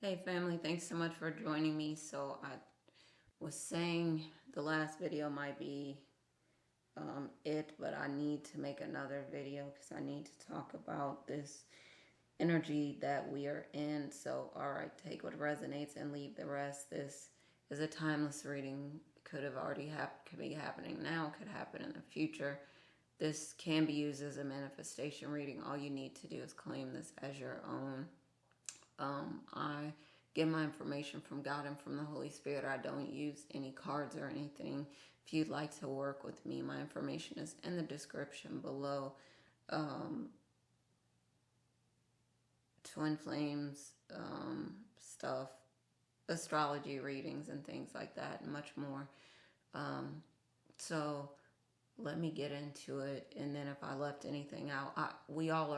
Hey family, thanks so much for joining me. So I was saying the last video might be it, but I need to make another video because I need to talk about this energy that we are in. So, all right, take what resonates and leave the rest. This is a timeless reading. Could have already happened, could be happening now, could happen in the future. This can be used as a manifestation reading. All you need to do is claim this as your own. I get my information from God and from the Holy Spirit. I don't use any cards or anything. If you'd like to work with me, my information is in the description below. Um, Twin Flames stuff, astrology readings, and things like that, and much more. Um, so let me get into it, and then if I left anything out, we all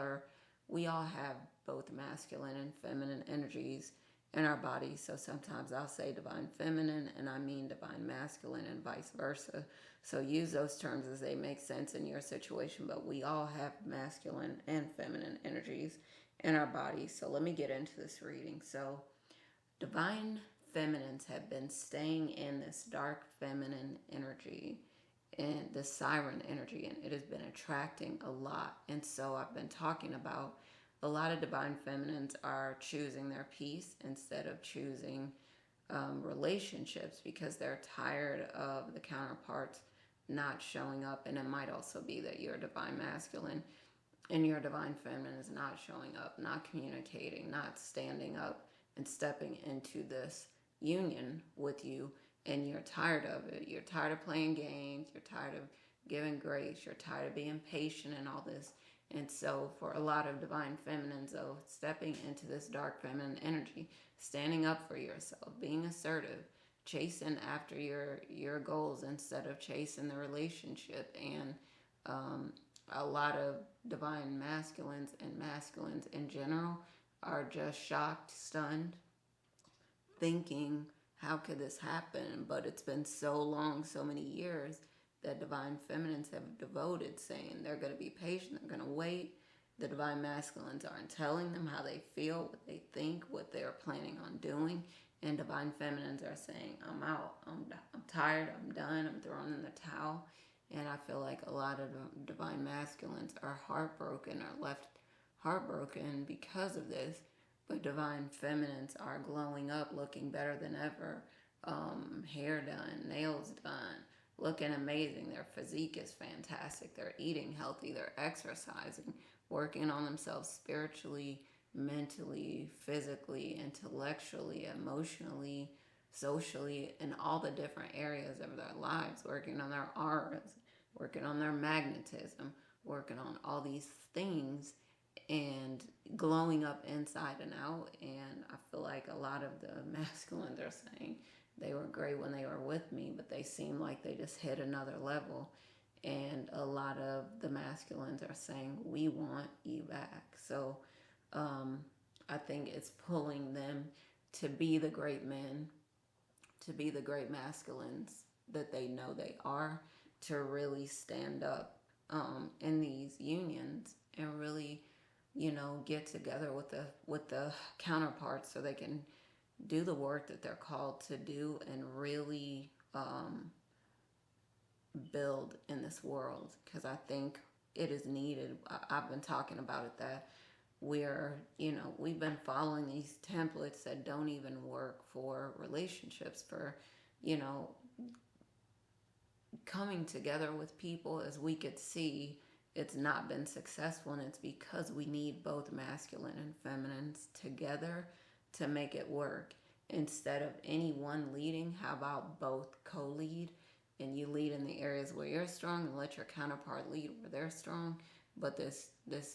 have both masculine and feminine energies in our bodies. So sometimes I'll say divine feminine and I mean divine masculine and vice versa. So use those terms as they make sense in your situation, but we all have masculine and feminine energies in our bodies. So let me get into this reading. So divine feminines have been staying in this dark feminine energy and the siren energy, and it has been attracting a lot. And so I've been talking about a lot of divine feminines are choosing their peace instead of choosing relationships because they're tired of the counterparts not showing up. And it might also be that you're a divine masculine and your divine feminine is not showing up, not communicating, not standing up and stepping into this union with you, and you're tired of it. You're tired of playing games, you're tired of giving grace, you're tired of being patient and all this. And so for a lot of divine feminines though, stepping into this dark feminine energy, standing up for yourself, being assertive, chasing after your goals instead of chasing the relationship. And um, a lot of divine masculines and masculines in general are just shocked, stunned, thinking, how could this happen? But it's been so long, so many years that divine feminines have devoted, saying they're going to be patient, they're going to wait. The divine masculines aren't telling them how they feel, what they think, what they're planning on doing. And divine feminines are saying, I'm out, I'm tired, I'm done, I'm throwing in the towel. And I feel like a lot of divine masculines are heartbroken or left heartbroken because of this, but divine feminines are glowing up, looking better than ever. Hair done, nails done, looking amazing. Their physique is fantastic. They're eating healthy, they're exercising, working on themselves spiritually, mentally, physically, intellectually, emotionally, socially, in all the different areas of their lives, working on their auras, working on their magnetism, working on all these things and glowing up inside and out. And I feel like a lot of the masculines are saying they were great when they were with me, but they seem like they just hit another level. And a lot of the masculines are saying, we want you back. So um, I think it's pulling them to be the great men, to be the great masculines that they know they are, to really stand up in these unions and really, get together with the counterparts so they can do the work that they're called to do and really build in this world, because I think it is needed. I've been talking about it that we've been following these templates that don't even work for relationships, for, you know, coming together with people. As we could see, it's not been successful, and it's because we need both masculine and feminines together to make it work. Instead of any one leading, how about both co-lead, and you lead in the areas where you're strong and let your counterpart lead where they're strong. But this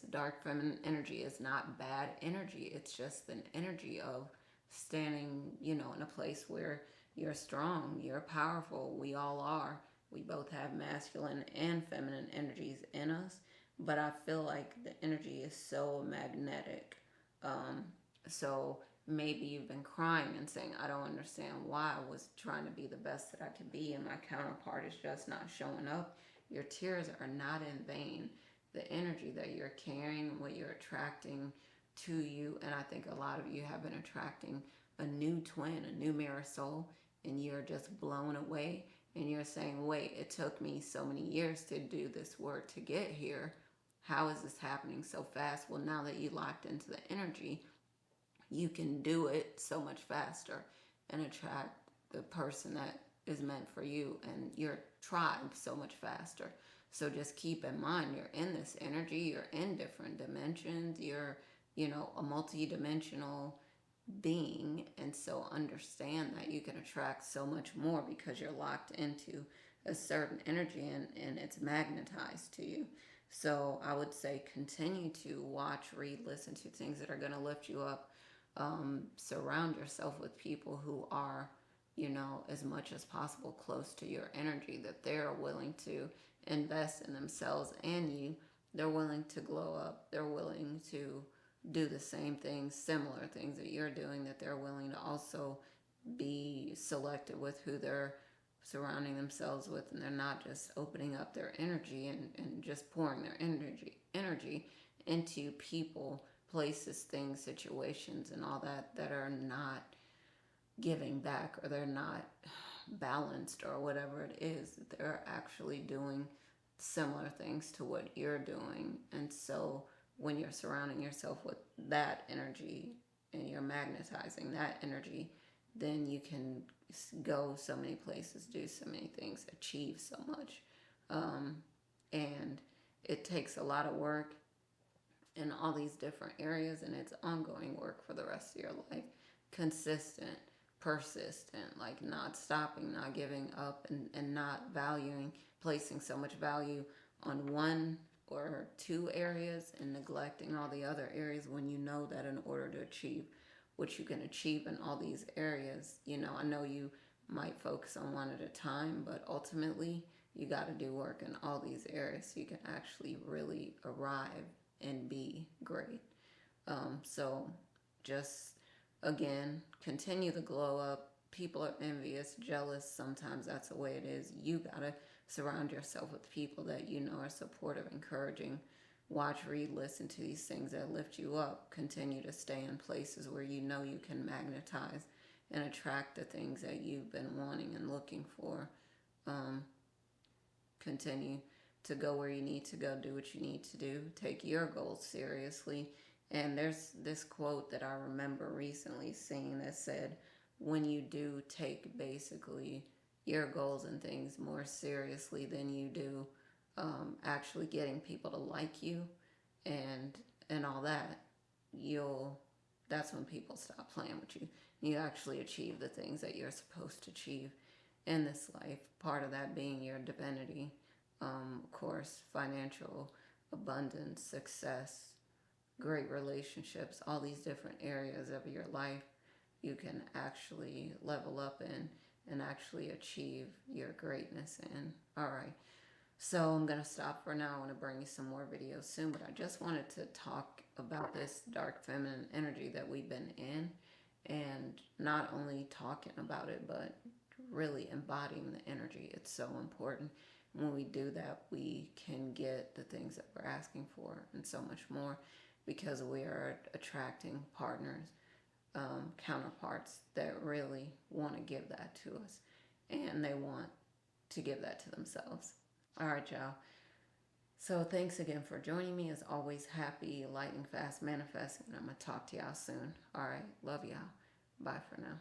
dark feminine energy is not bad energy. It's just an energy of standing, in a place where you're strong, you're powerful. We all are. We both have masculine and feminine energies in us, but I feel like the energy is so magnetic. Um, so maybe you've been crying and saying, I don't understand why. I was trying to be the best that I could be, and my counterpart is just not showing up. Your tears are not in vain. The energy that you're carrying, what you're attracting to you. And I think a lot of you have been attracting a new twin, a new mirror soul, and you're just blown away. And you're saying, wait, it took me so many years to do this work to get here. How is this happening so fast? Well, now that you locked into the energy, you can do it so much faster and attract the person that is meant for you and your tribe so much faster. So just keep in mind, you're in this energy, you're in different dimensions, you're, a multi-dimensional being. And so understand that you can attract so much more because you're locked into a certain energy, and it's magnetized to you. So I would say continue to watch, read, listen to things that are going to lift you up. Surround yourself with people who are, as much as possible close to your energy, that they're willing to invest in themselves and you. They're willing to glow up. They're willing to do the same things, similar things that you're doing, that they're willing to also be selective with who they're surrounding themselves with, and they're not just opening up their energy and just pouring their energy into people, places, things, situations, and all that are not giving back, or they're not balanced, or whatever it is. They're actually doing similar things to what you're doing. And so when you're surrounding yourself with that energy and you're magnetizing that energy, then you can go so many places, do so many things, achieve so much. And it takes a lot of work in all these different areas, and it's ongoing work for the rest of your life. Consistent, persistent, like not stopping, not giving up, and not valuing, placing so much value on one or two areas and neglecting all the other areas, when you know that in order to achieve what you can achieve in all these areas, I know you might focus on one at a time, but ultimately you got to do work in all these areas so you can actually really arrive and be great. So just, again, continue to glow up. People are envious, jealous. Sometimes that's the way it is. You got to surround yourself with people that you know are supportive, encouraging. Watch, read, listen to these things that lift you up. Continue to stay in places where you know you can magnetize and attract the things that you've been wanting and looking for. Continue to go where you need to go, do what you need to do, take your goals seriously. And there's this quote that I remember recently seeing that said, when you do take basically your goals and things more seriously than you do actually getting people to like you and all that, that's when people stop playing with you. You actually achieve the things that you're supposed to achieve in this life. Part of that being your divinity, of course, financial abundance, success, great relationships, all these different areas of your life you can actually level up in and actually achieve your greatness in. All right. So I'm going to stop for now. I want to bring you some more videos soon, but I just wanted to talk about this dark feminine energy that we've been in, and not only talking about it, but really embodying the energy. It's so important. When we do that, we can get the things that we're asking for and so much more, because we are attracting partners, counterparts that really want to give that to us, and they want to give that to themselves. All right, y'all. So thanks again for joining me. As always, happy, lightning fast manifesting. I'm going to talk to y'all soon. All right. Love y'all. Bye for now.